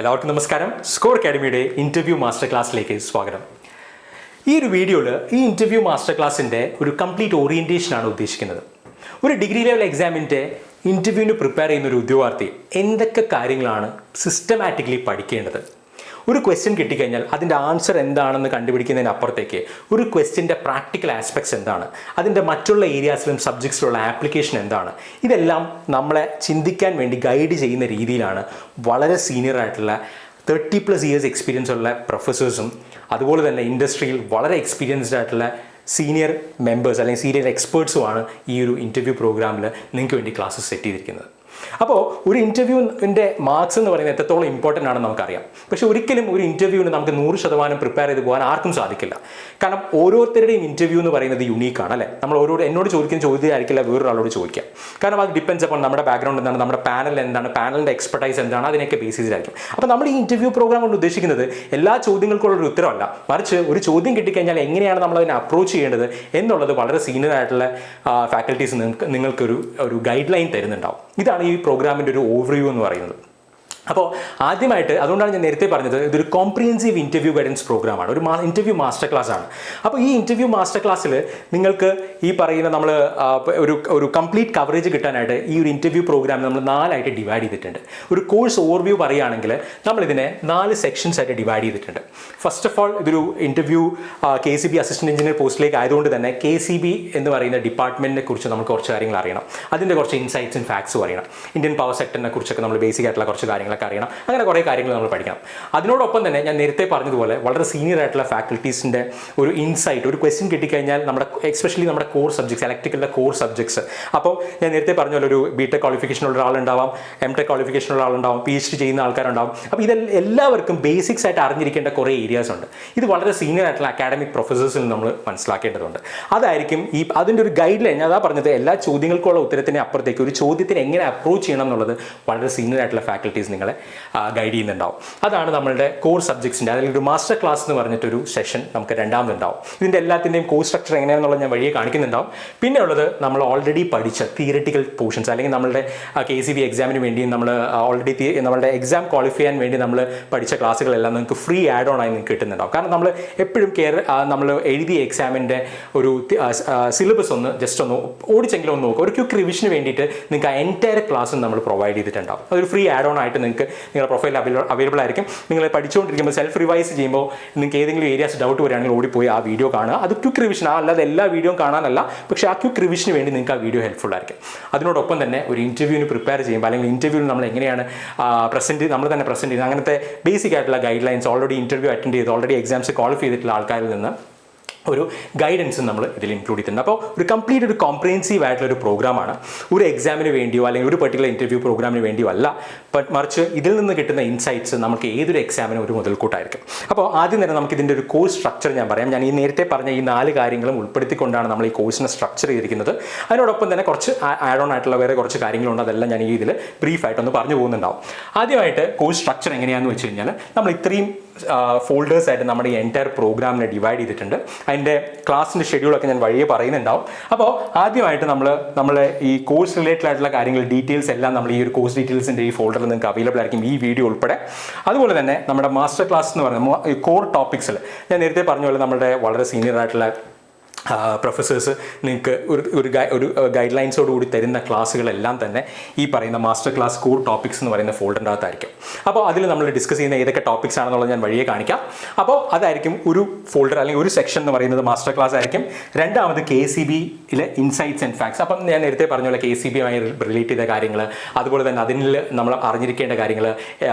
എല്ലാവർക്കും നമസ്കാരം. Score അക്കാഡമിയുടെ interview master ക്ലാസ്സിലേക്ക് സ്വാഗതം. ഈ ഒരു വീഡിയോയിൽ ഈ ഇൻ്റർവ്യൂ മാസ്റ്റർ ക്ലാസ്സിൻ്റെ ഒരു കംപ്ലീറ്റ് ഓറിയൻറ്റേഷനാണ് ഉദ്ദേശിക്കുന്നത്. ഒരു ഡിഗ്രി ലെവൽ എക്സാമിൻ്റെ ഇൻ്റർവ്യൂവിന് പ്രിപ്പയർ ചെയ്യുന്ന ഒരു ഉദ്യോഗാർത്ഥി എന്തൊക്കെ കാര്യങ്ങളാണ് സിസ്റ്റമാറ്റിക്കലി പഠിക്കേണ്ടത്, ഒരു ക്വസ്റ്റ്യൻ കിട്ടിക്കഴിഞ്ഞാൽ അതിൻ്റെ ആൻസർ എന്താണെന്ന് കണ്ടുപിടിക്കുന്നതിനപ്പുറത്തേക്ക് ഒരു ക്വസ്റ്റ്യൻ്റെ പ്രാക്ടിക്കൽ ആസ്പെക്ട്സ് എന്താണ്, അതിൻ്റെ മറ്റുള്ള ഏരിയാസിലും സബ്ജക്ട്സിലുള്ള ആപ്ലിക്കേഷൻ എന്താണ്, ഇതെല്ലാം നമ്മളെ ചിന്തിക്കാൻ വേണ്ടി ഗൈഡ് ചെയ്യുന്ന രീതിയിലാണ് വളരെ സീനിയർ ആയിട്ടുള്ള 30+ ഇയേഴ്സ് എക്സ്പീരിയൻസ് ഉള്ള പ്രൊഫസേഴ്സും അതുപോലെ തന്നെ ഇൻഡസ്ട്രിയിൽ വളരെ എക്സ്പീരിയൻസ്ഡ് ആയിട്ടുള്ള സീനിയർ മെമ്പേഴ്സ് അല്ലെങ്കിൽ സീനിയർ എക്സ്പേർട്സുമാണ് ഈ ഒരു ഇൻ്റർവ്യൂ പ്രോഗ്രാമിൽ നിങ്ങൾക്ക് വേണ്ടി ക്ലാസ്സസ് സെറ്റ് ചെയ്തിരിക്കുന്നത്. അപ്പോൾ ഒരു ഇൻ്റർവ്യൂവിൻ്റെ മാർക്സ് എന്ന് പറയുന്നത് എത്രത്തോളം ഇമ്പോർട്ടൻ്റ് ആണെന്ന് നമുക്കറിയാം. പക്ഷേ ഒരിക്കലും ഒരു ഇൻ്റർവ്യൂവിന് നമുക്ക് 100% പ്രിപ്പയർ ചെയ്ത് പോകാൻ ആർക്കും സാധിക്കില്ല. കാരണം ഓരോരുത്തരുടെയും ഇൻ്റർവ്യൂ എന്ന് പറയുന്നത് യുണീക്കാണ് അല്ലേ. നമ്മൾ എന്നോട് ചോദിക്കുന്ന ചോദ്യമായിരിക്കില്ല വേറൊരാളോട് ചോദിക്കാം. കാരണം അത് ഡിപ്പെൻഡ്സ് അപ്പോൾ നമ്മുടെ ബാക്ക്ഗ്രൗണ്ട് എന്താണ്, നമ്മുടെ പാനൽ എന്താണ്, പാനലിൻ്റെ എക്സ്പെർട്ടൈസ് എന്താണ്, അതിനൊക്കെ ബേസ് ചെയ്തിട്ടായിരിക്കും. അപ്പോൾ നമ്മൾ ഈ ഇൻ്റർവ്യൂ പ്രോഗ്രാം കൊണ്ട് ഉദ്ദേശിക്കുന്നത് എല്ലാ ചോദ്യങ്ങൾക്കുള്ളൊരു ഉത്തരവല്ല, മറിച്ച് ഒരു ചോദ്യം കിട്ടിക്കഴിഞ്ഞാൽ എങ്ങനെയാണ് നമ്മൾ അതിനെ അപ്രോച്ച് ചെയ്യേണ്ടത് എന്നുള്ളത് വളരെ സീനിയർ ആയിട്ടുള്ള ഫാക്കൽറ്റീസ് നിങ്ങൾക്കൊരു ഗൈഡ് ലൈൻ തരുന്നുണ്ടാവും. ഇതാണ് ഈ പ്രോഗ്രാമിൻ്റെ ഒരു ഓവർവ്യൂ എന്ന് പറയുന്നത്. അപ്പോൾ ആദ്യമായിട്ട് അതുകൊണ്ടാണ് ഞാൻ നേരത്തെ പറഞ്ഞത് ഇതൊരു കോംപ്രിഹെൻസീവ് ഇൻ്റർവ്യൂ ഗൈഡൻസ് പ്രോഗ്രാമാണ്, ഒരു ഇൻ്റർവ്യൂ മാസ്റ്റർ ക്ലാസ് ആണ്. അപ്പോൾ ഈ ഇൻ്റർവ്യൂ മാസ്റ്റർ ക്ലാസ്സിൽ നിങ്ങൾക്ക് ഈ പറയുന്ന നമ്മൾ ഒരു കംപ്ലീറ്റ് കവറേജ് കിട്ടാനായിട്ട് ഈ ഒരു ഇൻ്റർവ്യൂ പ്രോഗ്രാം നമ്മൾ 4 ഡിവൈഡ് ചെയ്തിട്ടുണ്ട്. ഒരു കോഴ്സ് ഓവർവ്യൂ പറയുകയാണെങ്കിൽ നമ്മളിതിനെ 4 സെക്ഷൻസ് ആയിട്ട് ഡിവൈഡ് ചെയ്തിട്ടുണ്ട്. ഫസ്റ്റ് ഓഫ് ഓൾ ഇതൊരു ഇൻ്റർവ്യൂ KCB അസിസ്റ്റൻറ്റ് എഞ്ചിനീയർ പോസ്റ്റിലേക്ക് ആയതുകൊണ്ട് തന്നെ KCB എന്ന് പറയുന്ന ഡിപ്പാർട്ട്മെൻറ്റിനെ കുറിച്ച് നമുക്ക് കുറച്ച് കാര്യങ്ങൾ അറിയണം. അതിൻ്റെ കുറച്ച് ഇൻസൈറ്റ്സ് ആൻഡ് ഫാക്ട്സും അറിയണം. ഇന്ത്യൻ പവർ സെക്ടറിനെ കുറിച്ചൊക്കെ നമ്മൾ ബേസിക് ആയിട്ടുള്ള കുറച്ച് കാര്യങ്ങൾ അറിയണം. അങ്ങനെ കുറേ കാര്യങ്ങൾ നമ്മൾ പഠിക്കണം. അതിനോടൊപ്പം തന്നെ ഞാൻ നേരത്തെ പറഞ്ഞതുപോലെ വളരെ സീനിയർ ആയിട്ടുള്ള ഫാക്കൽറ്റീസിൻ്റെ ഒരു ഇൻസൈറ്റ്, ഒരു ക്വസ്റ്റ്യൻ കിട്ടിക്കഴിഞ്ഞാൽ എസ്പെഷ്യലി നമ്മുടെ കോർ സബ്ജക്ട്സ്, ഇലക്ട്രിക്കലിൻ്റെ കോർ സബ്ജക്ട്സ്. അപ്പോൾ ഞാൻ നേരത്തെ പറഞ്ഞ പോലെ ഒരു BTech ക്വാളിഫിക്കേഷനുള്ള ഒരാളുണ്ടാവാം, MTech ക്വാളിഫിക്കേഷനുള്ള ആളുണ്ടാവും, PhD ചെയ്യുന്ന ആൾക്കാരുണ്ടാവും. അപ്പോൾ എല്ലാവർക്കും ബേസിക്സ് ആയിട്ട് അറിഞ്ഞിരിക്കേണ്ട കുറേ ഏരിയാസ് ഉണ്ട്. ഇത് വളരെ സീനിയർ ആയിട്ടുള്ള അക്കാഡമിക് പ്രൊഫസേഴ്സിൽ നമ്മൾ മനസ്സിലാക്കേണ്ടതുണ്ട്. അതായിരിക്കും അതിൻ്റെ ഒരു ഗൈഡ് ലൈൻ. ഞാൻ അതാ പറഞ്ഞത്, എല്ലാ ചോദ്യങ്ങൾക്കുള്ള ഉത്തരത്തിന് അപ്പുറത്തേക്ക് ഒരു ചോദ്യത്തിന് എങ്ങനെ അപ്രോച്ച് ചെയ്യണം എന്നുള്ളത് വളരെ സീനിയർ ആയിട്ടുള്ള ഫാക്കൽറ്റീസ് നിങ്ങളെ ഗൈഡ് ചെയ്യുന്നുണ്ടാവും. അതാണ് നമ്മളുടെ കോർ സബ്ജക്ട്സിൻ്റെ അല്ലെങ്കിൽ ഒരു മാസ്റ്റർ ക്ലാസ് എന്ന് പറഞ്ഞിട്ടൊരു സെഷൻ നമുക്ക് രണ്ടാമതുണ്ടാവും. ഇതിൻ്റെ എല്ലാത്തിൻ്റെയും കോഴ്സ് സ്ട്രക്ചർ എങ്ങനെയാണെന്നുള്ളത് ഞാൻ വഴിയെ കാണിക്കുന്നുണ്ടാവും. പിന്നെ ഉള്ളത് നമ്മൾ ഓൾറെഡി പഠിച്ച തിയറിറ്റിക്കൽ പോർഷൻസ്, അല്ലെങ്കിൽ നമ്മളുടെ KCB എക്സാമിന് വേണ്ടി നമ്മൾ ഓൾറെഡി നമ്മളുടെ എക്സാം ക്വാളിഫൈ ചെയ്യാൻ വേണ്ടി നമ്മൾ പഠിച്ച ക്ലാസ്സുകളെല്ലാം നിങ്ങൾക്ക് ഫ്രീ ആഡ് ഓൺ ആയി നിങ്ങൾക്ക് കിട്ടുന്നുണ്ടാവും. കാരണം നമ്മൾ എപ്പോഴും നമ്മൾ എഴുതിയ എക്സാമിൻ്റെ ഒരു സിലബസ് ജസ്റ്റ് ഒന്ന് ഓടിച്ചെങ്കിലും ഒന്ന് നോക്കുക. ഒരു ക്വിക്ക് റിവിഷന് വേണ്ടിയിട്ട് നിങ്ങൾക്ക് ആ എൻറ്റയർ ക്ലാസ്സും നമ്മൾ പ്രൊവൈഡ് ചെയ്തിട്ടുണ്ടാവും. അതൊരു ഫ്രീ ആഡ് ഓൺ ആയിട്ട് നിങ്ങൾക്ക് നിങ്ങളുടെ പ്രൊഫൈൽ അവൈലബിൾ ആയിരിക്കും. നിങ്ങൾ പഠിച്ചുകൊണ്ടിരിക്കുമ്പോൾ സെൽഫ് റിവൈസ് ചെയ്യുമ്പോൾ നിങ്ങൾക്ക് ഏതെങ്കിലും ഏരിയാസ് ഡൗട്ട് വരികയാണെങ്കിൽ ഓടിപ്പോയി ആ വീഡിയോ കാണുക. അത് ക്വിക്ക് റിവിഷൻ, അല്ലാതെ എല്ലാ വീഡിയോയും കാണാനല്ല, പക്ഷേ ആ ക്വിക്ക് റിവിഷന് വേണ്ടി നിങ്ങൾക്ക് ആ വീഡിയോ ഹെൽപ്ഫുൾ ആയിരിക്കും. അതിനോടൊപ്പം തന്നെ ഒരു ഇൻ്റർവ്യൂവിന് പ്രിപ്പയർ ചെയ്യുമ്പോൾ അല്ലെങ്കിൽ ഇൻ്റർവ്യൂവിൽ നമ്മൾ എങ്ങനെയാണ് നമ്മൾ തന്നെ പ്രസൻറ്റ് ചെയ്യുന്നത്, അങ്ങനത്തെ ബേസിക് ആയിട്ടുള്ള guide lines already interview attend ചെയ്ത് ഓൾറെഡി എക്സാംസ് ക്വാളിഫൈ ചെയ്തിട്ടുള്ള ആൾക്കാരിൽ നിന്ന് ഒരു ഗൈഡൻസ് നമ്മൾ ഇതിൽ ഇൻക്ലൂഡ് ചെയ്തിട്ടുണ്ട്. അപ്പോൾ ഒരു കംപ്ലീറ്റ് ഒരു കോംപ്രിഹെൻസീവ് ആയിട്ടുള്ള ഒരു പ്രോഗ്രാമാണ്. ഒരു എക്സാമിന് വേണ്ടിയോ അല്ലെങ്കിൽ ഒരു പെർട്ടിക്കുലർ ഇൻ്റർവ്യൂ പ്രോഗ്രാമിന് വേണ്ടിയോ അല്ല, മറിച്ച് ഇതിൽ നിന്ന് കിട്ടുന്ന ഇൻസൈറ്റ്സ് നമുക്ക് ഏതൊരു എക്സാമിനും ഒരു മുതൽക്കൂട്ടായിരിക്കും. അപ്പോൾ ആദ്യം തന്നെ നമുക്ക് ഇതിൻ്റെ ഒരു കോഴ്സ് സ്ട്രക്ചർ ഞാൻ പറയാം. ഞാൻ ഈ നേരത്തെ പറഞ്ഞ ഈ 4 കാര്യങ്ങളും ഉൾപ്പെടുത്തിക്കൊണ്ടാണ് നമ്മൾ ഈ കോഴ്സിനെ സ്ട്രക്ചർ ചെയ്തിരിക്കുന്നത്. അതിനോടൊപ്പം തന്നെ കുറച്ച് ആഡ് ഓൺ ആയിട്ടുള്ള വേറെ കുറച്ച് കാര്യങ്ങളുണ്ട്. അതെല്ലാം ഞാൻ ഈ ഇതിൽ ബ്രീഫായിട്ടൊന്ന് പറഞ്ഞു പോകുന്നുണ്ടാവും. ആദ്യമായിട്ട് കോഴ്സ് സ്ട്രക്ചർ എങ്ങനെയാണെന്ന് വെച്ച് കഴിഞ്ഞാൽ നമ്മൾ ഇത്രയും ഫോൾഡേഴ്സ് ആയിട്ട് നമ്മുടെ ഈ എൻറ്റയർ പ്രോഗ്രാമിനെ ഡിവൈഡ് ചെയ്തിട്ടുണ്ട്. അതിൻ്റെ ക്ലാസ്സിൻ്റെ ഷെഡ്യൂളൊക്കെ ഞാൻ വഴിയെ പറയുന്നുണ്ടാവും. അപ്പോൾ ആദ്യമായിട്ട് നമ്മൾ ഈ കോഴ്സ് റിലേറ്റഡ് ആയിട്ടുള്ള കാര്യങ്ങൾ ഡീറ്റെയിൽസ് എല്ലാം നമ്മൾ ഈ ഒരു കോഴ്സ് ഡീറ്റെയിൽസിൻ്റെ ഈ ഫോൾഡറിൽ നിങ്ങൾക്ക് അവൈലബിൾ ആയിരിക്കും, ഈ വീഡിയോ ഉൾപ്പെടെ. അതുപോലെ തന്നെ നമ്മുടെ മാസ്റ്റർ ക്ലാസ് എന്ന് പറയുന്നത് കോർ ടോപ്പിക്സിൽ ഞാൻ നേരത്തെ പറഞ്ഞ പോലെ നമ്മുടെ വളരെ സീനിയർ ആയിട്ടുള്ള പ്രൊഫസേഴ്സ് നിങ്ങൾക്ക് ഒരു ഗൈഡ് ലൈൻസോടുകൂടി തരുന്ന ക്ലാസ്സുകളെല്ലാം തന്നെ ഈ പറയുന്ന മാസ്റ്റർ ക്ലാസ് കോർ ടോപ്പിക്സ് എന്ന് പറയുന്ന ഫോൾഡറിൻ്റെ അകത്തായിരിക്കും. അപ്പോൾ അതിൽ നമ്മൾ ഡിസ്കസ് ചെയ്യുന്ന ഏതൊക്കെ ടോപ്പിക്സ് ആണെന്നുള്ളത് ഞാൻ വഴിയെ കാണിക്കാം. അപ്പോൾ അതായിരിക്കും ഒരു ഫോൾഡർ അല്ലെങ്കിൽ ഒരു സെക്ഷൻ എന്ന് പറയുന്നത് മാസ്റ്റർ ക്ലാസ് ആയിരിക്കും. രണ്ടാമത് KCBയിലെ ഇൻസൈറ്റ്സ് ആൻഡ് ഫാക്ട്സ്. അപ്പം ഞാൻ നേരത്തെ പറഞ്ഞ പോലെ KCBയുമായി റിലേറ്റ് ചെയ്ത കാര്യങ്ങൾ, അതുപോലെ തന്നെ അതിൽ നമ്മൾ അറിഞ്ഞിരിക്കേണ്ട കാര്യങ്ങൾ,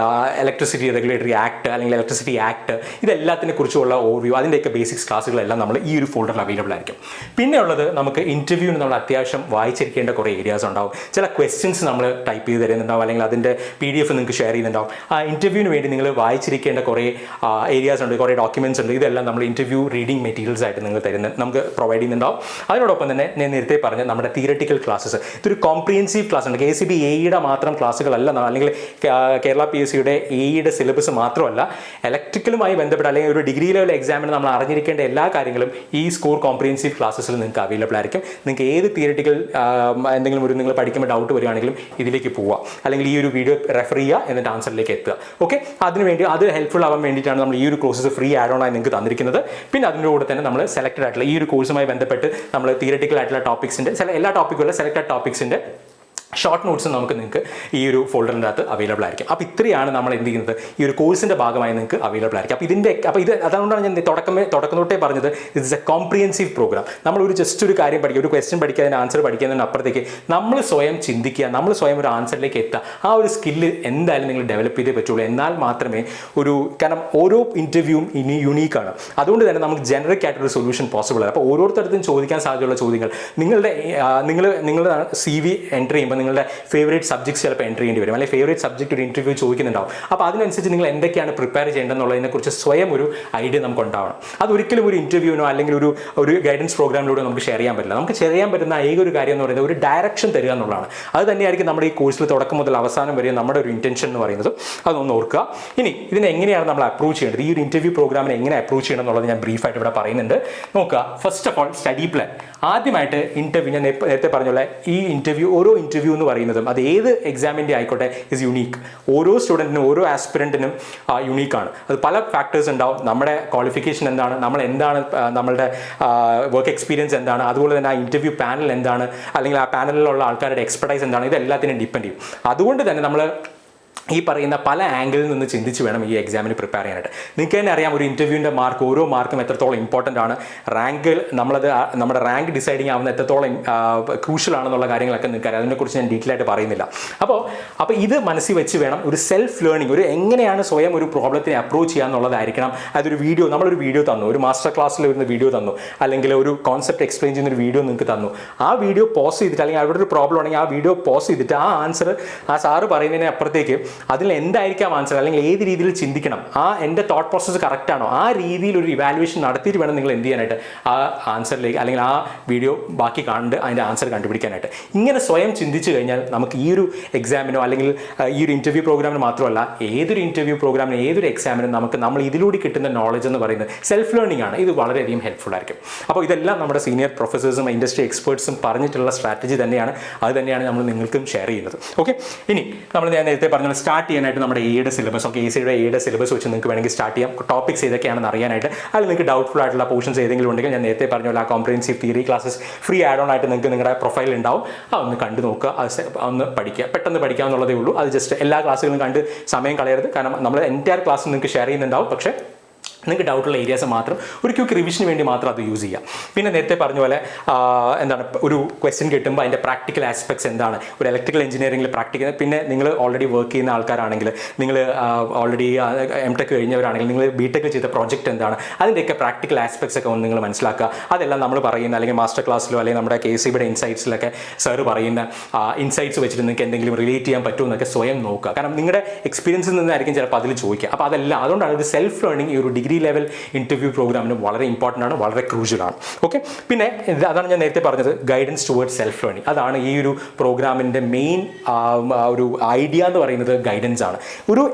ഇലക്ട്രിസിറ്റി റെഗുലേറ്ററി ആക്ട് അല്ലെങ്കിൽ ഇലക്ട്രിസിറ്റി ആക്ട്, ഇതെല്ലാത്തിനെ കുറിച്ചുള്ള ഓവർവ്യൂ, അതിൻ്റെയൊക്കെ ബേസിക്സ് ക്ലാസ്സുകളെല്ലാം നമ്മൾ ഈ ഒരു ഫോൾഡറിൽ അവൈലബിൾ ആയിരിക്കും. പിന്നെ ഉള്ളത് നമുക്ക് ഇൻ്റർവ്യൂവിന് നമ്മൾ അത്യാവശ്യം വായിച്ചിരിക്കേണ്ട കുറേ ഏരിയാസ് ഉണ്ടാവും. ചില ക്വസ്റ്റ്യൻസ് നമ്മൾ ടൈപ്പ് ചെയ്ത് തരുന്നുണ്ടാവും, അല്ലെങ്കിൽ അതിൻ്റെ PDF നിങ്ങൾക്ക് ഷെയർ ചെയ്യുന്നുണ്ടാവും. ആ ഇൻ്റർവ്യൂവിന് വേണ്ടി നിങ്ങൾ വായിച്ചിരിക്കേണ്ട കുറേ ഏരിയാസ് ഉണ്ട്, കുറേ ഡോക്യുമെൻറ്റ്സ് ഉണ്ട്. ഇതെല്ലാം നമ്മൾ ഇൻ്റർവ്യൂ റീഡിംഗ് മെറ്റീരിയൽസ് ആയിട്ട് നമുക്ക് പ്രൊവൈഡ് ചെയ്യുന്നുണ്ടാവും. അതിനോടൊപ്പം തന്നെ ഞാൻ നേരത്തെ പറഞ്ഞ നമ്മുടെ തിയറിറ്റിക്കൽ ക്ലാസ്സസ്, ഇതൊരു കോംപ്രിഹെൻസീവ് ക്ലാസ് ഉണ്ട്. KCB AEയുടെ മാത്രം ക്ലാസ്സുകളല്ല, അല്ലെങ്കിൽ കേരള PSCയുടെ AEയുടെ സിലബസ് മാത്രമല്ല, ഇലക്ട്രിക്കലുമായി ബന്ധപ്പെട്ട അല്ലെങ്കിൽ ഒരു ഡിഗ്രി ലെവൽ എക്സാമിന് നമ്മൾ അറിഞ്ഞിരിക്കേണ്ട എല്ലാ കാര്യങ്ങളും ഈ സ്കോർ കോംപ്രിഹെൻസീവ് കോംപ്രിഹെൻസീവ് ക്ലാസ്സസിൽ നിങ്ങൾക്ക് അവൈലബിൾ ആയിരിക്കും. നിങ്ങൾക്ക് ഏത് തിയറിറ്റിക്കൽ എന്തെങ്കിലും ഒരു നിങ്ങൾ പഠിക്കുമ്പോൾ ഡൗട്ട് വരികയാണെങ്കിലും ഇതിലേക്ക് പോവുക, അല്ലെങ്കിൽ ഈ ഒരു വീഡിയോ റെഫർ ചെയ്യുക, എന്നിട്ട് ആൻസറിലേക്ക് എത്തുക. ഓക്കെ, അതിനുവേണ്ടി അത് ഹെൽപ്ഫുൾ ആവാൻ വേണ്ടിയിട്ടാണ് നമ്മൾ ഈ ഒരു കോഴ്സസ് ഫ്രീ ആഡ് ഓൺ ആയി നിങ്ങൾക്ക് തന്നിരിക്കുന്നത്. പിന്നെ അതിൻ്റെ കൂടെ തന്നെ നമ്മൾ സെലക്ടഡ് ആയിട്ടുള്ള ഈ ഒരു കോഴ്സുമായി ബന്ധപ്പെട്ട് നമ്മൾ തിയറിറ്റിക്കൽ ആയിട്ടുള്ള ടോപ്പിക്സിൻ്റെ എല്ലാ ടോപ്പിക്കുള്ള സെലക്ടഡ് ടോപ്പിക്സിൻ്റെ ഷോർട്ട് നോട്ട്സ് നിങ്ങൾക്ക് ഈ ഒരു ഫോൾഡറിൻ്റെ അകത്ത് അവൈലബിൾ ആയിരിക്കും. അപ്പോൾ ഇത്രയാണ് നമ്മൾ എന്ത് ചെയ്യുന്നത്, ഈ ഒരു കോഴ്സിൻ്റെ ഭാഗമായി നിങ്ങൾക്ക് അവൈലബിൾ ആയിരിക്കും. അപ്പോൾ ഇത് അതുകൊണ്ടാണ് ഞാൻ തുടക്കം തൊട്ടേ പറഞ്ഞത്, it is a comprehensive programme. നമ്മളൊരു ജസ്റ്റ് ഒരു കാര്യം പഠിക്കുക, ഒരു ക്വസ്റ്റ്യൻ പഠിക്കുക, അതിന് ആൻസർ പഠിക്കുന്നതിന് അപ്പുറത്തേക്ക് നമ്മൾ സ്വയം ചിന്തിക്കുക, നമ്മൾ സ്വയം ഒരു ആൻസറിലേക്ക് എത്തുക. ആ ഒരു സ്കില്ല് എന്തായാലും നിങ്ങൾ ഡെവലപ്പ് ചെയ്തേ പറ്റുള്ളൂ. എന്നാൽ മാത്രമേ കാരണം ഓരോ ഇൻ്റർവ്യൂവും ഇനി യുണീക്കാണ്. അതുകൊണ്ട് തന്നെ നമുക്ക് ജനറിക് ആയിട്ടൊരു സൊല്യൂഷൻ പോസിബിൾ ആണ്. അപ്പോൾ ഓരോരുത്തർക്കും ചോദിക്കാൻ സാധ്യതയുള്ള ചോദ്യങ്ങൾ, നിങ്ങളുടെ CV എൻ്റർ ചെയ്യുമ്പോൾ നിങ്ങളുടെ ഫേവറേറ്റ് സബ്ജക്ട്സ് ചിലപ്പോൾ എൻ്റർ ചെയ്യേണ്ടി വരും, അല്ലെങ്കിൽ ഫേവറേറ്റ് സബ്ജക്റ്റ് ഒരു ഇൻ്റർവ്യൂ ചോദിക്കുന്നുണ്ടാവും. അപ്പോൾ അതിനനുസരിച്ച് നിങ്ങൾ എന്തൊക്കെയാണ് പ്രിപ്പയർ ചെയ്യേണ്ടതെന്നുള്ളതിനെക്കുറിച്ച് സ്വയം ഒരു ഐഡിയ നമുക്ക് ഉണ്ടാവണം. അതൊരിക്കലും ഒരു ഇൻ്റർവ്യൂവിനോ അല്ലെങ്കിൽ ഒരു ഗൈഡൻസ് പ്രോഗ്രാമിലൂടെ നമുക്ക് ഷെയർ ചെയ്യാൻ പറ്റില്ല. നമുക്ക് ഷെയർ ചെയ്യാൻ പറ്റുന്ന ഏതൊരു കാര്യം എന്ന് പറയുന്നത് ഒരു ഡയറക്ഷൻ തരിക എന്നുള്ളതാണ്. അത് തന്നെയായിരിക്കും നമ്മുടെ ഈ കോഴ്സിൽ തുടക്കം മുതൽ അവസാനം വരെ നമ്മുടെ ഒരു ഇൻറ്റൻഷൻ എന്ന് പറയുന്നത്. അതൊന്ന് ഓർക്കുക. ഇനി ഇതിനെ എങ്ങനെയാണ് നമ്മൾ അപ്രോച്ച് ചെയ്യേണ്ടത്, ഈ ഒരു ഇൻ്റർവ്യൂ പ്രോഗ്രാമിനെ എങ്ങനെ അപ്രോച്ച് ചെയ്യണം എന്നുള്ളത് ഞാൻ ബ്രീഫായിട്ട് ഇവിടെ പറയുന്നുണ്ട്. നോക്കുക, first of all study plan. ആദ്യമായിട്ട് ഞാൻ നേരത്തെ പറഞ്ഞ ഈ ഓരോ ഇൻ്റർവ്യൂ എന്ന് പറയുന്നതും അത് ഏത് എക്സാമിൻ്റെ ആയിക്കോട്ടെ ഇസ് യുണീക്ക്. ഓരോ സ്റ്റുഡൻറ്റിനും ഓരോ ആസ്പിറൻറ്റിനും യുണീക്കാണ്. അത് പല ഫാക്ടേഴ്സ് ഉണ്ടാവും. നമ്മുടെ ക്വാളിഫിക്കേഷൻ എന്താണ്, നമ്മളുടെ വർക്ക് എക്സ്പീരിയൻസ് എന്താണ്, അതുപോലെ തന്നെ ആ ഇൻ്റർവ്യൂ പാനൽ എന്താണ്, അല്ലെങ്കിൽ ആ പാനലിലുള്ള ആൾക്കാരുടെ എക്സ്പെർട്ടൈസ് എന്താണ്, ഇതെല്ലാത്തിനും ഡിപ്പെൻഡ് ചെയ്യും. അതുകൊണ്ട് തന്നെ നമ്മൾ ഈ പറയുന്ന പല ആംഗിളിൽ നിന്ന് ചിന്തിച്ച് വേണം ഈ എക്സാമിന് പ്രിപ്പയർ ചെയ്യാനായിട്ട്. നിങ്ങൾക്ക് തന്നെ അറിയാം, ഒരു ഇൻ്റർവ്യൂവിൻ്റെ മാർക്ക്, ഓരോ മാർക്കും എത്രത്തോളം ഇമ്പോർട്ടൻ്റ് ആണ്, നമ്മുടെ റാങ്ക് ഡിസൈഡിങ് ആവുന്ന എത്രത്തോളം ക്രൂഷ്യൽ ആണെന്നുള്ള കാര്യങ്ങളൊക്കെ നിൽക്കാൻ അതിനെക്കുറിച്ച് ഞാൻ ഡീറ്റെയിൽ ആയിട്ട് പറയുന്നില്ല. അപ്പോൾ ഇത് മനസ്സിൽ വെച്ച് വേണം ഒരു സെൽഫ് ലേണിംഗ്, ഒരു എങ്ങനെയാണ് സ്വയം ഒരു പ്രോബ്ലത്തിനെ അപ്രോച്ച് ചെയ്യുക എന്നുള്ളതായിരിക്കണം. അതൊരു നമ്മളൊരു വീഡിയോ തന്നു, ഒരു മാസ്റ്റർ ക്ലാസ്സിൽ വരുന്ന വീഡിയോ തന്നു, അല്ലെങ്കിൽ ഒരു കോൺസെപ്റ്റ് എക്സ്പ്ലെയിൻ ചെയ്യുന്ന ഒരു വീഡിയോ നിങ്ങൾക്ക് തന്നു. ആ വീഡിയോ പോസ് ചെയ്തിട്ട്, അല്ലെങ്കിൽ അവിടെ ഒരു പ്രോബ്ലം ഉണ്ടെങ്കിൽ ആ വീഡിയോ പോസ് ചെയ്തിട്ട് ആ ആൻസർ ആ സാറ് പറയുന്നതിന് അപ്പുറത്തേക്ക് അതിൽ എന്തായിരിക്കാം ആൻസർ, അല്ലെങ്കിൽ ഏത് രീതിയിൽ ചിന്തിക്കണം, എൻ്റെ തോട്ട് പ്രോസസ്സ് കറക്റ്റാണോ, ആ രീതിയിൽ ഒരു ഇവാലുവേഷൻ നടത്തിയിട്ട് വേണം നിങ്ങൾ എന്ത് ചെയ്യാനായിട്ട് ആ ആൻസറിലേക്ക്, അല്ലെങ്കിൽ ആ വീഡിയോ ബാക്കി കണ്ട് അതിൻ്റെ ആൻസർ കണ്ടുപിടിക്കാനായിട്ട്. ഇങ്ങനെ സ്വയം ചിന്തിച്ചു കഴിഞ്ഞാൽ നമുക്ക് ഈ ഒരു എക്സാമിനോ അല്ലെങ്കിൽ ഈ ഒരു ഇൻ്റർവ്യൂ പ്രോഗ്രാമിന് മാത്രമല്ല, ഏതൊരു ഇൻ്റർവ്യൂ പ്രോഗ്രാമിന്, ഏതൊരു എക്സാമിനും നമ്മൾ ഇതിലൂടെ കിട്ടുന്ന നോളജ് എന്ന് പറയുന്നത് സെൽഫ് ലേണിംഗ് ആണ്. ഇത് വളരെയധികം ഹെൽപ്ഫുൾ ആയിരിക്കും. അപ്പോൾ ഇതെല്ലാം നമ്മുടെ സീനിയർ പ്രൊഫസേഴ്സും ഇൻഡസ്ട്രി എക്സ്പേർട്സും പറഞ്ഞിട്ടുള്ള സ്ട്രാറ്റജി തന്നെയാണ്. അത് തന്നെയാണ് നമ്മൾ നിങ്ങൾക്കും ഷെയർ ചെയ്യുന്നത്. ഓക്കെ, ഇനി ഞാൻ നേരത്തെ പറഞ്ഞ സ്റ്റാർട്ട് ചെയ്യാനായിട്ട് നമ്മുടെ എയുടെ സിലബസ്, എയുടെ സിലബസ് വെച്ച് നിങ്ങൾക്ക് വേണമെങ്കിൽ സ്റ്റാർട്ട് ചെയ്യാം. ടോപ്പിക്സ് ഏതൊക്കെയാണെന്ന് അറിയാനായിട്ട്. അതിൽ നിങ്ങൾക്ക് ഡൗട്ട്ഫുൾ ആയിട്ടുള്ള പോർഷൻസ് ഏതെങ്കിലും ഉണ്ടെങ്കിൽ ഞാൻ നേരത്തെ പറഞ്ഞ പോലെ ആ comprehensive theory classes free add on ആയിട്ട് നിങ്ങൾക്ക് നിങ്ങളുടെ പ്രൊഫൈൽ ഉണ്ടാവും. അതൊന്ന് കണ്ടു നോക്കുക, ഒന്ന് പഠിക്കുക. പെട്ടെന്ന് പഠിക്കാമെന്നുള്ളതേ ഉള്ളൂ. അത് ജസ്റ്റ് എല്ലാ ക്ലാസ്സുകളും കണ്ട് സമയം കളയരുത്. കാരണം നമ്മൾ എൻറ്റയർ ക്ലാസ് നിങ്ങൾക്ക് ഷെയർ ചെയ്യുന്നുണ്ടാവും. പക്ഷേ നിങ്ങൾക്ക് ഡൗട്ടുള്ള ഏരിയാസ് മാത്രം ഒരു ക്വിക്ക് റിവിഷന് വേണ്ടി മാത്രം അത് യൂസ് ചെയ്യാം. പിന്നെ നേരത്തെ പറഞ്ഞ പോലെ ഒരു ക്വസ്റ്റ്യൻ കിട്ടുമ്പോൾ അതിൻ്റെ പ്രാക്ടിക്കൽ ആസ്പെക്ട്സ് എന്താണ്, ഒരു ഇലക്ട്രിക്കൽ എഞ്ചിനീയറിംഗിൽ പ്രാക്ടിക്കൽ, പിന്നെ നിങ്ങൾ ഓൾറെഡി വർക്ക് ചെയ്യുന്ന ആൾക്കാരാണെങ്കിൽ, നിങ്ങൾ ഓൾറെഡി M.Tech കഴിഞ്ഞവരാണെങ്കിൽ നിങ്ങൾ B.Tech ചെയ്ത പ്രോജക്റ്റ് എന്താണ്, അതിൻ്റെയൊക്കെ പ്രാക്ടിക്കൽ ആസ്പെക്ട്സ് ഒക്കെ ഒന്ന് നിങ്ങൾ മനസ്സിലാക്കുക. അതെല്ലാം നമ്മൾ പറയുന്ന, അല്ലെങ്കിൽ മാസ്റ്റർ ക്ലാസ്സിലോ അല്ലെങ്കിൽ നമ്മുടെ KCBയുടെ ഇൻസൈറ്റ്സിലൊക്കെ സാറ് പറയുന്ന ഇൻസൈറ്റ്സ് വെച്ചിട്ട് നിങ്ങൾക്ക് എന്തെങ്കിലും റിലേറ്റ് ചെയ്യാൻ പറ്റുമോ എന്നൊക്കെ സ്വയം നോക്കുക. കാരണം നിങ്ങളുടെ എക്സ്പീരിയൻസിൽ നിന്നായിരിക്കും ചിലപ്പോൾ അതിൽ ചോദിക്കുക. അപ്പോൾ അതെല്ലാം അതുകൊണ്ടാണ് ഒരു സെൽഫ് ലേണിംഗ്, ഈ ഒരു ഡിഗ്രി ലെവൽ ഇൻ്റർവ്യൂ പ്രോഗ്രാമിന് വളരെ ഇമ്പോർട്ടൻ്റ് ആണ്, വളരെ ക്രൂഷ്യലാണ്. ഓക്കെ, പിന്നെ അതാണ് ഞാൻ നേരത്തെ പറഞ്ഞത്, ഗൈഡൻസ് ടുവേർഡ്സ് സെൽഫ് ലേണിംഗ്. അതാണ് ഈ ഒരു പ്രോഗ്രാമിൻ്റെ മെയിൻ ഒരു ഐഡിയ എന്ന് പറയുന്നത്, ഗൈഡൻസ് ആണ്.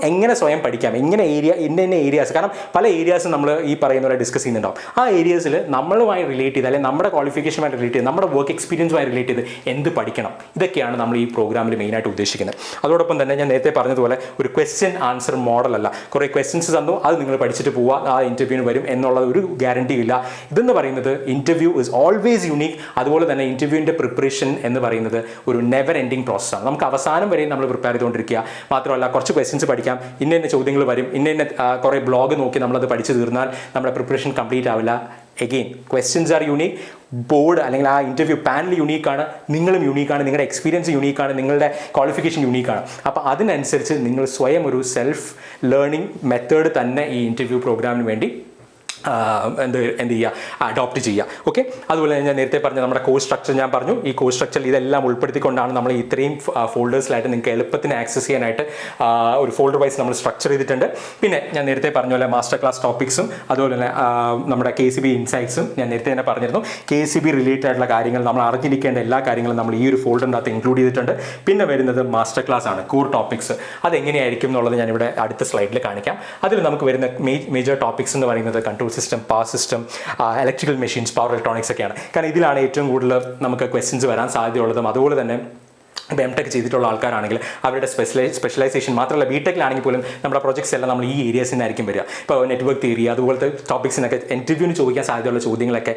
എങ്ങനെ സ്വയം പഠിക്കാം, ഇന്ന ഏരിയാസ്, കാരണം പല ഏരിയാസും നമ്മൾ ഈ പറയുന്ന പോലെ ഡിസ്കസ് ചെയ്യുന്നുണ്ടാവും. ആ ഏരിയാസിൽ നമ്മളുമായി റിലേറ്റ് ചെയ്ത്, അല്ലെങ്കിൽ നമ്മുടെ ക്വാളിഫിക്കേഷനുമായി റിലേറ്റ് ചെയ്ത്, നമ്മുടെ വർക്ക് എക്സ്പീരിയൻസുമായി റിലേറ്റ് ചെയ്ത് എന്ത് പഠിക്കണം, ഇതൊക്കെയാണ് നമ്മൾ ഈ പ്രോഗ്രാമിൽ മെയിനായിട്ട് ഉദ്ദേശിക്കുന്നത്. അതോടൊപ്പം തന്നെ ഞാൻ നേരത്തെ പറഞ്ഞതുപോലെ ഒരു ക്വസ്റ്റ്യൻ ആൻസർ മോഡലല്ല. കുറേ ക്വസ്റ്റ്യൻസ് തന്നു, അത് നിങ്ങൾ പഠിച്ചിട്ട് പോവുക, ആ ഇൻ്റർവ്യൂവിന് വരും എന്നുള്ളത് ഒരു ഗ്യാരണ്ടി ഇല്ല. ഇതെന്ന് പറയുന്നത് ഇൻ്റർവ്യൂ ഇസ് ഓൾവേസ് യുണീക്ക്. അതുപോലെ തന്നെ ഇൻ്റർവ്യൂവിൻ്റെ പ്രിപ്പറേഷൻ എന്ന് പറയുന്നത് ഒരു നെവർ എൻഡിങ് പ്രോസസ്സാണ്. നമുക്ക് അവസാനം വരെയും നമ്മൾ പ്രിപ്പയർ ചെയ്തുകൊണ്ടിരിക്കുക. മാത്രമല്ല കുറച്ച് ക്വസ്റ്റ്യൻസ് പഠിക്കാം, ഇന്ന ചോദ്യങ്ങൾ വരും, കുറേ ബ്ലോഗ് നോക്കി നമ്മളത് പഠിച്ചു തീർന്നാൽ നമ്മുടെ പ്രിപ്പറേഷൻ കംപ്ലീറ്റ് ആവില്ല. Again questions are unique, board അല്ലെങ്കിൽ ആ ഇൻ്റർവ്യൂ പാനൽ യുണീക്കാണ്, നിങ്ങളും യുണീക്കാണ്, നിങ്ങളുടെ എക്സ്പീരിയൻസ് യുണീക്കാണ്, നിങ്ങളുടെ ക്വാളിഫിക്കേഷൻ യുണീക്കാണ്. അപ്പോൾ അതിനനുസരിച്ച് നിങ്ങൾ സ്വയം ഒരു സെൽഫ് ലേണിംഗ് മെത്തേഡ് തന്നെ ഈ ഇൻ്റർവ്യൂ പ്രോഗ്രാമിന് വേണ്ടി എന്ത് ചെയ്യുക, അഡോപ്റ്റ് ചെയ്യുക. ഓക്കെ, അതുപോലെ ഞാൻ നേരത്തെ പറഞ്ഞ നമ്മുടെ കോഴ്സ് സ്ട്രക്ചർ ഞാൻ പറഞ്ഞു. ഈ കോഴ്സ് സ്ട്രക്ചറിൽ ഇതെല്ലാം ഉൾപ്പെടുത്തിക്കൊണ്ടാണ് നമ്മൾ ഇത്രയും ഫോൾഡേഴ്സിലായിട്ട് നിങ്ങൾക്ക് എളുപ്പത്തിന് ആക്സസ് ചെയ്യാനായിട്ട് ഒരു ഫോൾഡർ വൈസ് നമ്മൾ സ്ട്രക്ചർ ചെയ്തിട്ടുണ്ട്. പിന്നെ ഞാൻ നേരത്തെ പറഞ്ഞ പോലെ മാസ്റ്റർ ക്ലാസ് ടോപ്പിക്സും അതുപോലെ തന്നെ നമ്മുടെ KCB ഇൻസൈറ്റ്സും ഞാൻ നേരത്തെ തന്നെ പറഞ്ഞിരുന്നു. KCB റിലേറ്റഡ് ആയിട്ടുള്ള കാര്യങ്ങൾ, നമ്മൾ അറിഞ്ഞിരിക്കേണ്ട എല്ലാ കാര്യങ്ങളും നമ്മൾ ഈ ഒരു ഫോൾഡറിൻ്റെ അകത്ത് ഇൻക്ലൂഡ് ചെയ്തിട്ടുണ്ട്. പിന്നെ വരുന്നത് മാസ്റ്റർ ക്ലാസ് ആണ്, കോർ ടോപ്പിക്സ്. അതെങ്ങനെയായിരിക്കും എന്നുള്ളത് ഞാനിവിടെ അടുത്ത സ്ലൈഡിൽ കാണിക്കാം. അതിൽ നമുക്ക് വരുന്ന മേജർ ടോപ്പിക്സ് എന്ന് പറയുന്നത് control control system, power system, electrical machines, power electronics ഒക്കെയാണ്. കാരണം ഇതിലാണ് ഏറ്റവും കൂടുതൽ നമുക്ക് ക്വസ്റ്റ്യൻസ് വരാൻ സാധ്യതയുള്ളതും. അതുപോലെ തന്നെ ഇപ്പോൾ എം ടെക് ചെയ്തിട്ടുള്ള ആൾക്കാരാണെങ്കിൽ അവരുടെ സ്പെഷ്യലൈസേഷൻ മാത്രമല്ല ബിടെക്കിലാണെങ്കിൽ പോലും നമ്മുടെ പ്രൊജക്ട്സ് എല്ലാം നമ്മൾ ഈ ഏരിയസിൽ നിന്നായിരിക്കും വരിക. ഇപ്പോൾ നെറ്റ്വർക്ക് തിയറി അതുപോലത്തെ ടോപ്പിക്സിനൊക്കെ ഇന്റർവ്യൂവിന് ചോദിക്കാൻ സാധ്യതയുള്ള ചോദ്യങ്ങളൊക്കെ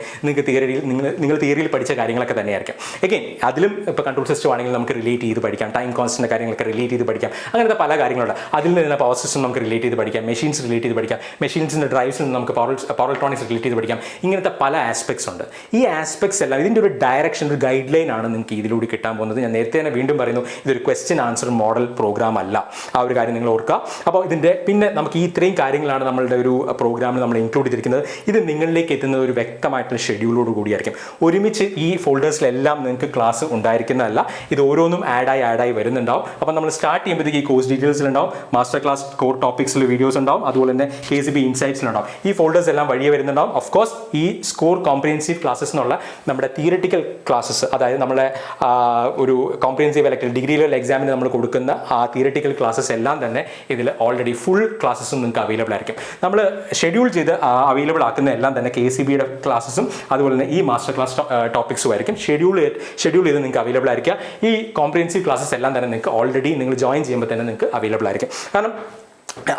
നിങ്ങൾ തിയറിയിൽ പഠിച്ച കാര്യങ്ങളൊക്കെ തന്നെയായിരിക്കും. എഗെയിൻ അതിലും ഇപ്പോൾ കൺട്രോൾ സിസ്റ്റം ആണെങ്കിൽ നമുക്ക് റിലേറ്റ് ചെയ്ത് പഠിക്കാം, ടൈം കോൺസ്റ്റൻ്റ് കാര്യങ്ങളൊക്കെ റിലേറ്റ് ചെയ്ത് പഠിക്കാം. അങ്ങനത്തെ പല കാര്യങ്ങളുണ്ട്. അതിൽ നിന്ന് പവർ സിസ്റ്റം നമുക്ക് റിലേറ്റ് ചെയ്ത് പഠിക്കാം, മെഷീൻസ് റിലേറ്റ് ചെയ്ത് പഠിക്കാം, മെഷീൻസിൻ്റെ ഡ്രൈവ്സിൽ നിന്ന് നമുക്ക് പവർ ഇലക്ട്രോണിക്സ് റിലേറ്റ് ചെയ്ത് പഠിക്കാം. ഇങ്ങനത്തെ പല ആസ്പെക്ട്സ് ഉണ്ട്. ഈ ആസ്പെക്ട്സ് എല്ലാം ഇതിൻ്റെ ഒരു ഡയറക്ഷൻ, ഒരു ഗൈഡ് ലൈൻ ആണ് നിങ്ങൾക്ക് ഇതിലൂടെ കിട്ടാൻ പോകുന്നത്. ഞാൻ നേരത്തെ തന്നെ വീണ്ടും പറയുന്നു, ഇതൊരു ക്വസ്റ്റ്യൻ ആൻസർ മോഡൽ പ്രോഗ്രാം അല്ല. ആ ഒരു കാര്യം നിങ്ങൾ ഓർക്കുക. അപ്പോൾ ഇതിൻ്റെ പിന്നെ നമുക്ക് ഈ ഇത്രയും കാര്യങ്ങളാണ് നമ്മളുടെ ഒരു പ്രോഗ്രാമിൽ നമ്മൾ ഇൻക്ലൂഡ് ചെയ്തിരിക്കുന്നത്. ഇത് നിങ്ങളിലേക്ക് എത്തുന്നത് ഒരു വ്യക്തമായിട്ടുള്ള ഷെഡ്യൂളോട് കൂടിയായിരിക്കും. ഒരുമിച്ച് ഈ ഫോൾഡേഴ്സിലെല്ലാം നിങ്ങൾക്ക് ക്ലാസ് ഉണ്ടായിരിക്കുന്നതല്ല, ഇത് ഓരോന്നും ആഡായി വരുന്നുണ്ടാവും. അപ്പോൾ നമ്മൾ സ്റ്റാർട്ട് ചെയ്യുമ്പോഴത്തേക്ക് ഈ കോഴ്സ് ഡീറ്റെയിൽസിലുണ്ടാവും, മാസ്റ്റർ ക്ലാസ് കോർ ടോപ്പിക്സിൽ വീഡിയോസ് ഉണ്ടാവും, അതുപോലെ തന്നെ KCB ഇൻസൈറ്റ്സിലുണ്ടാവും. ഈ ഫോൾഡേഴ്സ് എല്ലാം വഴിയെ വരുന്നുണ്ടാവും. ഓഫ് കോഴ്സ് ഈ സ്കോർ കോംപ്രിഹെൻസീവ് ക്ലാസ്സസ് എന്നുള്ള നമ്മുടെ തിയറിറ്റിക്കൽ ക്ലാസ്സസ്, അതായത് നമ്മളെ ഒരു കോംപ്രിഹെൻസീവ് ഇലക്ട്രിക്കൽ ഡിഗ്രി ലെവൽ എക്സാമിന് നമ്മൾ കൊടുക്കുന്ന ആ തിയറിറ്റിക്കൽ ക്ലാസ്സസ് എല്ലാം തന്നെ ഇതിൽ ഓൾറെഡി ഫുൾ ക്ലാസ്സസും നിങ്ങൾക്ക് അവൈലബിൾ ആയിരിക്കും. നമ്മൾ ഷെഡ്യൂൾ ചെയ്ത് അവൈലബിൾ ആക്കുന്ന എല്ലാം തന്നെ KCBയുടെ ക്ലാസ്സസും അതുപോലെ തന്നെ ഈ മാസ്റ്റർ ക്ലാസ് ടോപ്പിക്സും ആയിരിക്കും ഷെഡ്യൂൾ ചെയ്ത് നിങ്ങൾക്ക് അവൈലബിൾ ആയിരിക്കുക. ഈ കോംപ്രിഹെൻസീവ് ക്ലാസ്സസ് എല്ലാം തന്നെ നിങ്ങൾക്ക് ഓൾറെഡി നിങ്ങൾ ജോയിൻ ചെയ്യുമ്പോൾ തന്നെ നിങ്ങൾക്ക് അവൈലബിൾ ആയിരിക്കും. കാരണം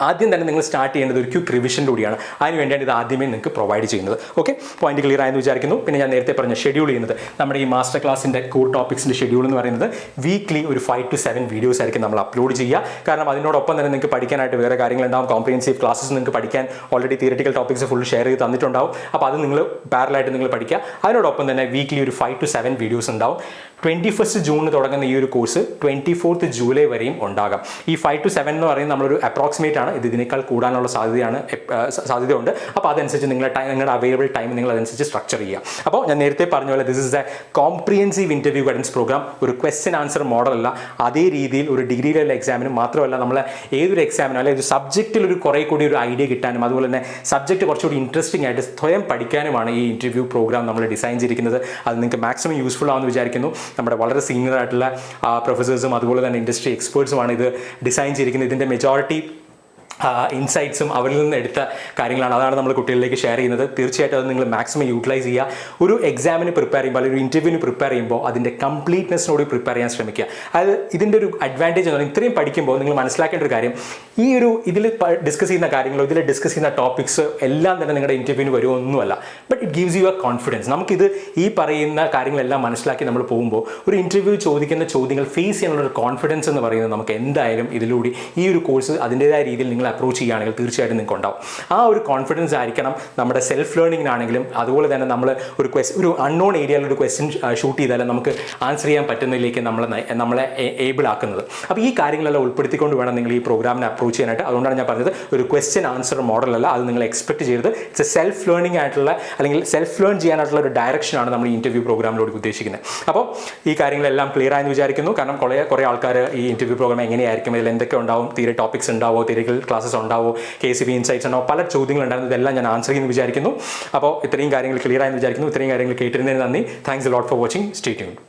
ആദ്യം തന്നെ നിങ്ങൾ സ്റ്റാർട്ട് ചെയ്യേണ്ടത് ഒരു ക്വിക്ക് റിവിഷനിലൂടെയാണ്. അതിന് വേണ്ടിയാണ് ഇത് ആദ്യമേ നിങ്ങൾക്ക് പ്രൊവൈഡ് ചെയ്യുന്നത്. ഓക്കെ, പോയിന്റ് ക്ലിയർ ആയെന്ന് വിചാരിക്കുന്നു. പിന്നെ ഞാൻ നേരത്തെ പറഞ്ഞ ഷെഡ്യൂൾ ചെയ്യുന്നത് നമ്മുടെ ഈ മാസ്റ്റർ ക്ലാസിൻ്റെ കോർ ടോപ്പിക്സിൻ്റെ ഷെഡ്യൂൾ എന്ന് പറയുന്നത് വീക്ക്ലി ഒരു 5 to 7 വീഡിയോസ് ആയിരിക്കും നമ്മൾ അപ്ലോഡ് ചെയ്യുക. കാരണം അതിനോടൊപ്പം തന്നെ നിങ്ങൾക്ക് പഠിക്കാനായിട്ട് വേറെ കാര്യങ്ങളുണ്ടാവും. കോംപ്രിഹെൻസീവ് ക്ലാസ്സസ് നിങ്ങൾക്ക് പഠിക്കാൻ already theoretical topics full share ചെയ്ത് തന്നിട്ടുണ്ടാവും. അപ്പോൾ അത് നിങ്ങൾ പാരലായിട്ട് നിങ്ങൾ പഠിക്കുക. അതിനോടൊപ്പം തന്നെ വീക്ക്ലി ഒരു 5 to 7 വീഡിയോസ് ഉണ്ടാവും. 21 ജൂണിന് തുടങ്ങുന്ന ഈ ഒരു കോഴ്സ് 24th ജൂലൈ വരെയും ഉണ്ടാകാം. ഈ 5 to 7 എന്ന് പറയുന്നത് നമ്മളൊരു അപ്രോക്സിമേറ്റ് ആണ്. ഇത് ഇതിനേക്കാൾ കൂടാനുള്ള സാധ്യതയുണ്ട്. അപ്പോൾ അതനുസരിച്ച് നിങ്ങളുടെ അവൈലബിൾ ടൈം നിങ്ങൾ അതനുസരിച്ച് സ്ട്രക്ചർ ചെയ്യുക. അപ്പോൾ ഞാൻ നേരത്തെ പറഞ്ഞ പോലെ this is a comprehensive interview guidance programme. ഒരു ക്വസ്റ്റ്യൻ ആൻസർ മോഡലല്ല. അതേ രീതിയിൽ ഒരു ഡിഗ്രി ലെവൽ എക്സാമിന് മാത്രമല്ല, നമ്മൾ ഏതൊരു എക്സാമിനും അല്ലെങ്കിൽ ഒരു സബ്ജക്റ്റിൽ ഒരു കുറേ കൂടി ഒരു ഐഡിയ കിട്ടാനും അതുപോലെ തന്നെ സബ്ജക്റ്റ് കുറച്ചുകൂടി ഇൻട്രസ്റ്റിംഗ് ആയിട്ട് സ്വയം പഠിക്കാനുമാണ് ഈ ഇൻ്റർവ്യൂ പ്രോഗ്രാം നമ്മൾ ഡിസൈൻ ചെയ്തിരിക്കുന്നത്. അത് നിങ്ങൾക്ക് മാക്സിമം യൂസ്ഫുൾ ആവുമെന്ന് വിചാരിക്കുന്നു. നമ്മുടെ വളരെ സീനിയർ ആയിട്ടുള്ള പ്രൊഫസേഴ്സും അതുപോലെ തന്നെ ഇൻഡസ്ട്രി എക്സ്പേർട്സുമാണ് ഇത് ഡിസൈൻ ചെയ്തിരിക്കുന്നത്. ഇതിൻ്റെ മെജോറിറ്റി ഇൻസൈറ്റ്സും അവരിൽ നിന്ന് എടുത്ത കാര്യങ്ങളാണ്. അതാണ് നമ്മൾ കുട്ടികളിലേക്ക് ഷെയർ ചെയ്യുന്നത്. തീർച്ചയായിട്ടും അത് നിങ്ങൾ മാക്സിമം യൂട്ടിലൈസ് ചെയ്യുക. ഒരു എക്സാമിന് പ്രിപ്പയർ ചെയ്യുമ്പോൾ അല്ലെങ്കിൽ ഒരു ഇൻ്റർവ്യൂവിന് പ്രിപ്പയർ ചെയ്യുമ്പോൾ അതിൻ്റെ കംപ്ലീറ്റ്നെസ്സിനോട് പ്രിപ്പയർ ചെയ്യാൻ ശ്രമിക്കുക. അതായത് ഇതിൻ്റെ ഒരു അഡ്വാൻറ്റേജ് എന്ന് പറഞ്ഞാൽ ഇത്രയും പഠിക്കുമ്പോൾ നിങ്ങൾ മനസ്സിലാക്കേണ്ട ഒരു കാര്യം, ഈ ഒരു ഇതിൽ ഡിസ്കസ് ചെയ്യുന്ന കാര്യങ്ങളോ ഇതിൽ ഡിസ്കസ് ചെയ്യുന്ന ടോപ്പിക്സ് എല്ലാം തന്നെ നിങ്ങളുടെ ഇൻ്റർവ്യൂവിന് വരുമൊന്നുമല്ല. But it gives you a confidence. നമുക്കിത് ഈ പറയുന്ന കാര്യങ്ങളെല്ലാം മനസ്സിലാക്കി നമ്മൾ പോകുമ്പോൾ ഒരു ഇൻ്റർവ്യൂ ചോദിക്കുന്ന ചോദ്യങ്ങൾ ഫേസ് ചെയ്യാനുള്ള ഒരു കോൺഫിഡൻസ് എന്ന് പറയുന്നത് നമുക്ക് എന്തായാലും ഇതിലൂടെ ഈ ഒരു കോഴ്സ് അതിൻ്റേതായ രീതിയിൽ നിങ്ങൾ അപ്രോച്ച് ചെയ്യുകയാണെങ്കിൽ തീർച്ചയായിട്ടും നിങ്ങൾക്ക് ഉണ്ടാവും. ആ ഒരു കോൺഫിഡൻസ് ആയിരിക്കണം നമ്മുടെ സെൽഫ് ലേണിങ്ങിനാണെങ്കിലും. അതുപോലെ തന്നെ നമ്മൾ ഒരു അൺനോൺ ഏരിയയിൽ ഒരു ക്വസ്റ്റ്യൻ ഷൂട്ട് ചെയ്താലും നമുക്ക് ആൻസർ ചെയ്യാൻ പറ്റുന്നതിലേക്ക് നമ്മളെ ഏബിൾ ആക്കുന്നത്. അപ്പോൾ ഈ കാര്യങ്ങളെല്ലാം ഉൾപ്പെടുത്തിക്കൊണ്ട് വേണം നിങ്ങൾ ഈ പ്രോഗ്രാമിനെ അപ്രോച്ച് ചെയ്യാനായിട്ട്. അതുകൊണ്ടാണ് ഞാൻ പറഞ്ഞത് ഒരു ക്വസ്റ്റ്യൻ ആൻസർ മോഡലല്ല. അത് നിങ്ങൾ എക്സ്പെക്ട് ചെയ്തത് ഇറ്റ്സ് എ സെൽഫ് ലേണിംഗ് ആയിട്ടുള്ള അല്ലെങ്കിൽ സെൽഫ് ലേൺ ചെയ്യാനായിട്ടുള്ള ഒരു ഡയറക്ഷനാണ് നമ്മൾ ഈ ഇൻ്റർവ്യൂ പ്രോഗ്രാമിലൂടെ ഉദ്ദേശിക്കുന്നത്. അപ്പോൾ ഈ കാര്യങ്ങളെല്ലാം ക്ലിയർ ആയെന്ന് വിചാരിക്കുന്നു. കാരണം കുറേ ആൾക്കാർ ഈ ഇൻ്റർവ്യൂ പ്രോഗ്രാം എങ്ങനെയായിരിക്കും, ഇതിൽ എന്തൊക്കെ ഉണ്ടാവും, തിയറി ടോപ്പിക്സ് ഉണ്ടാവോ, തിയറിക്കൽ ക്ലാസ്സസ് ഉണ്ടാവോ, KCB ഇൻസൈറ്റ്സ് ഉണ്ടാവും, പല ചോദ്യങ്ങളുണ്ടായിരുന്നു. ഇതെല്ലാം ഞാൻ ആൻസർ ചെയ്യുമെന്ന് വിചാരിക്കുന്നു. അപ്പോൾ ഇത്രയും കാര്യങ്ങൾ ക്ലിയർ ആയെന്ന് വിചാരിക്കുന്നു. ഇത്രയും കാര്യങ്ങൾ കേട്ടിരുന്നതിന് നന്ദി. Thanks a lot for watching. Stay tuned.